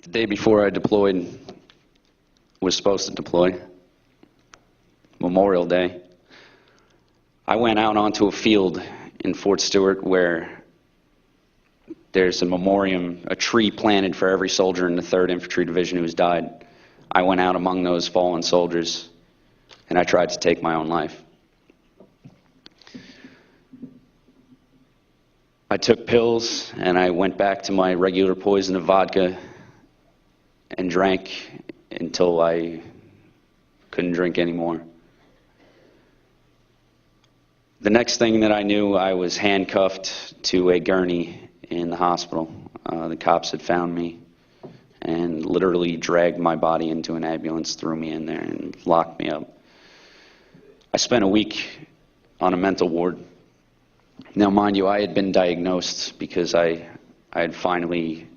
The day before I was supposed to deploy, Memorial Day, I went out onto a field in Fort Stewart where there's a memoriam, a tree planted for every soldier in the 3rd Infantry Division who's died. I went out among those fallen soldiers, and I tried to take my own life. I took pills, and I went back to my regular poison of vodka and drank until I couldn't drink anymore. The next thing that I knew, I was handcuffed to a gurney in the hospital. The cops had found me and literally dragged my body into an ambulance, threw me in there, and locked me up. I spent a week on a mental ward. Now, mind you, I had been diagnosed because I had finally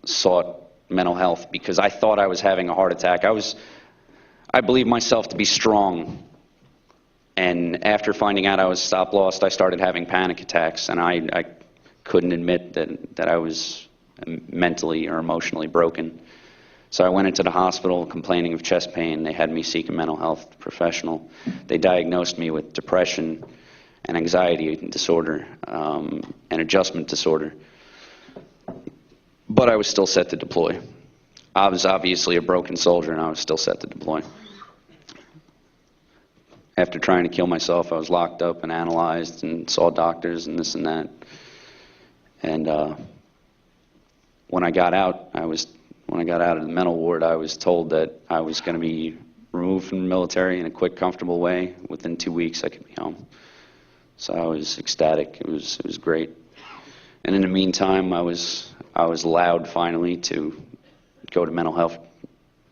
sought mental health because I thought I was having a heart attack. I believed myself to be strong, and after finding out I was stop-loss, I started having panic attacks, and I couldn't admit that I was mentally or emotionally broken. So I went into the hospital complaining of chest pain. They had me seek a mental health professional. They diagnosed me with depression and anxiety disorder and adjustment disorder. But I was still set to deploy. I was obviously a broken soldier, and I was still set to deploy. After trying to kill myself, I was locked up and analyzed and saw doctors and this and that. And when I got out of the mental ward, I was told that I was going to be removed from the military in a quick, comfortable way. Within 2 weeks, I could be home. So I was ecstatic. It was great. And in the meantime, I was allowed finally to go to mental health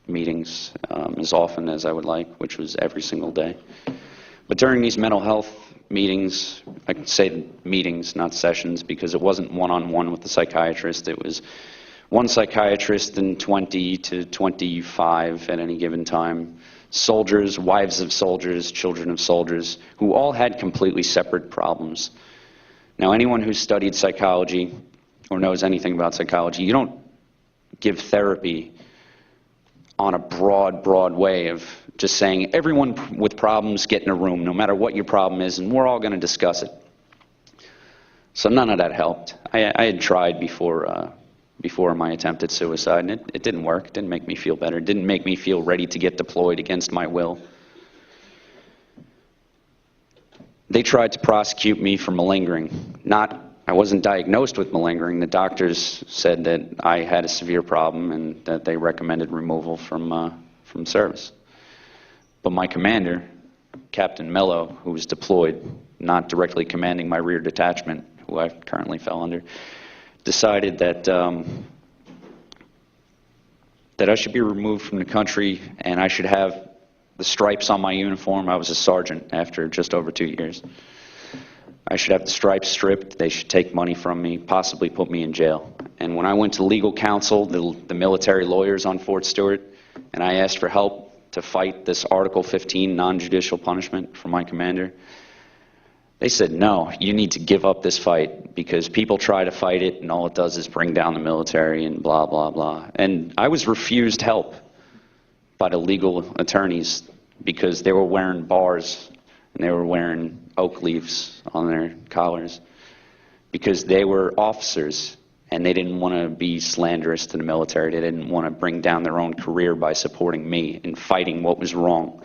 meetings as often as I would like, which was every single day. But during these mental health meetings, I can say meetings, not sessions, because it wasn't one-on-one with the psychiatrist. It was one psychiatrist and 20 to 25 at any given time. Soldiers, wives of soldiers, children of soldiers, who all had completely separate problems. Now, anyone who's studied psychology or knows anything about psychology, you don't give therapy on a broad way of just saying, everyone with problems get in a room, no matter what your problem is, and we're all going to discuss it. So none of that helped. I had tried before my attempt at suicide, and it didn't work. It didn't make me feel better. It didn't make me feel ready to get deployed against my will. They tried to prosecute me for malingering. I wasn't diagnosed with malingering. The doctors said that I had a severe problem and that they recommended removal from service. But my commander, Captain Mello, who was deployed, not directly commanding my rear detachment, who I currently fell under, decided that I should be removed from the country and I should have the stripes on my uniform. I was a sergeant after just over 2 years. I should have the stripes stripped. They should take money from me, possibly put me in jail. And when I went to legal counsel, the military lawyers on Fort Stewart, and I asked for help to fight this Article 15 non-judicial punishment from my commander, they said, no, you need to give up this fight because people try to fight it and all it does is bring down the military and blah, blah, blah. And I was refused help by the legal attorneys because they were wearing bars and they were wearing oak leaves on their collars because they were officers and they didn't want to be slanderous to the military. They didn't want to bring down their own career by supporting me in fighting what was wrong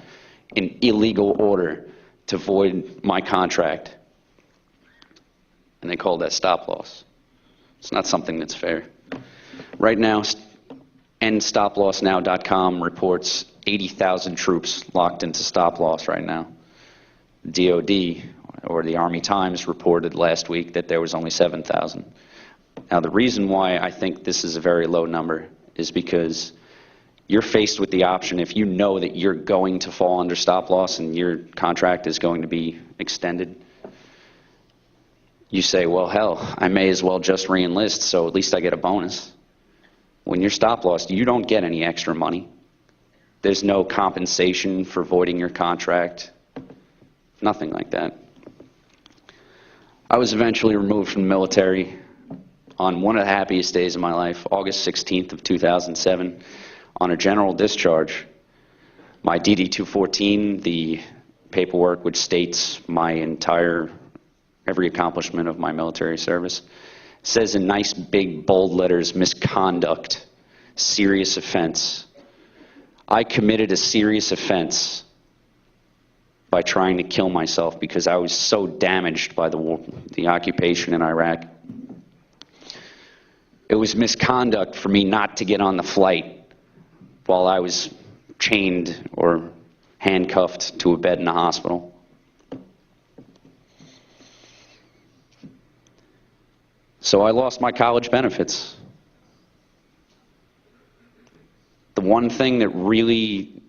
in illegal order to void my contract. And they call that stop-loss. It's not something that's fair. Right now, EndStopLossNow.com reports 80,000 troops locked into stop-loss right now. DOD, or the Army Times, reported last week that there was only 7,000. Now, the reason why I think this is a very low number is because you're faced with the option, if you know that you're going to fall under stop-loss and your contract is going to be extended, you say, well, hell, I may as well just re-enlist, so at least I get a bonus. When you're stop-loss, you don't get any extra money. There's no compensation for voiding your contract. Nothing like that. I was eventually removed from the military on one of the happiest days of my life, August 16th of 2007, on a general discharge. My DD-214, the paperwork which states my every accomplishment of my military service, says in nice big bold letters, misconduct, serious offense. I committed a serious offense by trying to kill myself because I was so damaged by the occupation in Iraq. It was misconduct for me not to get on the flight while I was chained or handcuffed to a bed in the hospital. So I lost my college benefits. The one thing that really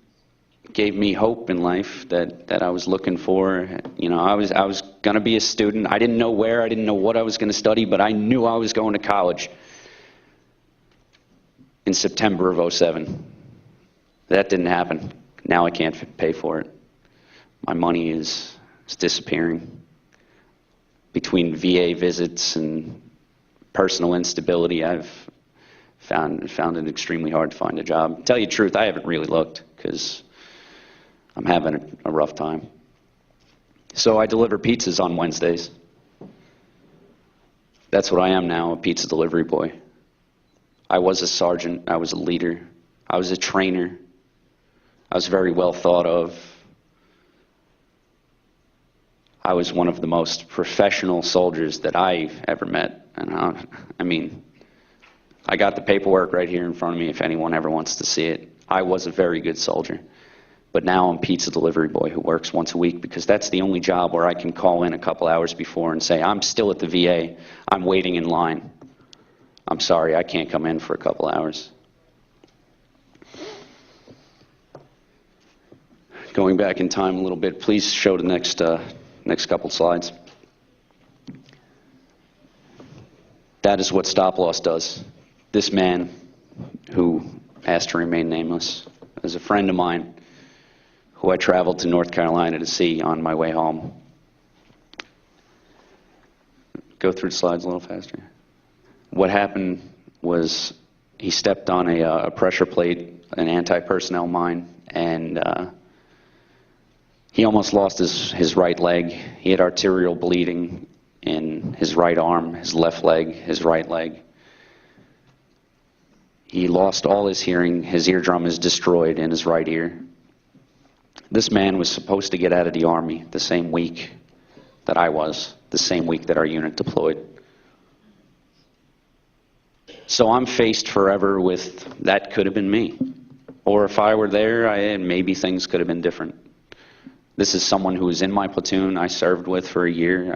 gave me hope in life that I was looking for, you know, I was going to be a student. I didn't know where, I didn't know what I was going to study, but I knew I was going to college in September of '07. That didn't happen. Now I can't pay for it. My money is disappearing. Between VA visits and personal instability, I've found it extremely hard to find a job. To tell you the truth, I haven't really looked because I'm having a rough time. So I deliver pizzas on Wednesdays. That's what I am now, a pizza delivery boy. I was a sergeant, I was a leader, I was a trainer. I was very well thought of. I was one of the most professional soldiers that I've ever met. And I mean, I got the paperwork right here in front of me if anyone ever wants to see it. I was a very good soldier. But now I'm pizza delivery boy who works once a week because that's the only job where I can call in a couple hours before and say, I'm still at the VA, I'm waiting in line. I'm sorry, I can't come in for a couple hours. Going back in time a little bit, please show the next couple slides. That is what stop loss does. This man, who asked to remain nameless, is a friend of mine who I traveled to North Carolina to see on my way home. Go through the slides a little faster. What happened was he stepped on a pressure plate, an anti-personnel mine, and he almost lost his right leg. He had arterial bleeding in his right arm, his left leg, his right leg. He lost all his hearing. His eardrum is destroyed in his right ear. This man was supposed to get out of the Army the same week that I was, the same week that our unit deployed. So I'm faced forever with, that could have been me. Or if I were there, maybe things could have been different. This is someone who was in my platoon I served with for a year.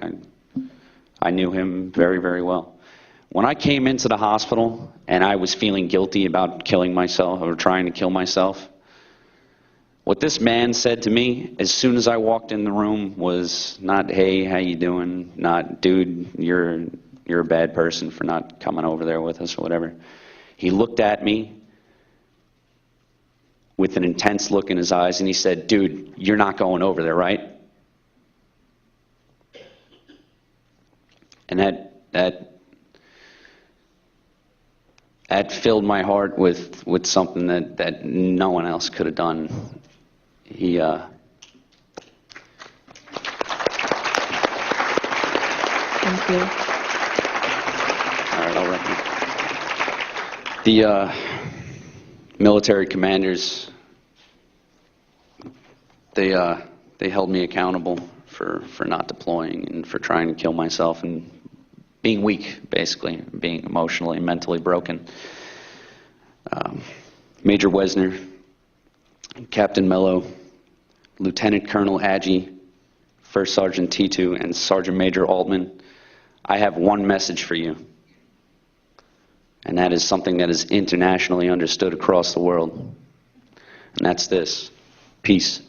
I knew him very, very well. When I came into the hospital and I was feeling guilty about killing myself or trying to kill myself, what this man said to me as soon as I walked in the room was not, hey, how you doing? Not, dude, you're a bad person for not coming over there with us or whatever. He looked at me with an intense look in his eyes, and he said, dude, you're not going over there, right? And that filled my heart with something that no one else could have done. He Thank you. All right, I'll wrap it. The military commanders, they held me accountable for not deploying and for trying to kill myself and being weak, basically, being emotionally and mentally broken. Major Wesner, Captain Mello, Lieutenant Colonel Agee, First Sergeant T2, and Sergeant Major Altman, I have one message for you. And that is something that is internationally understood across the world. And that's this: peace.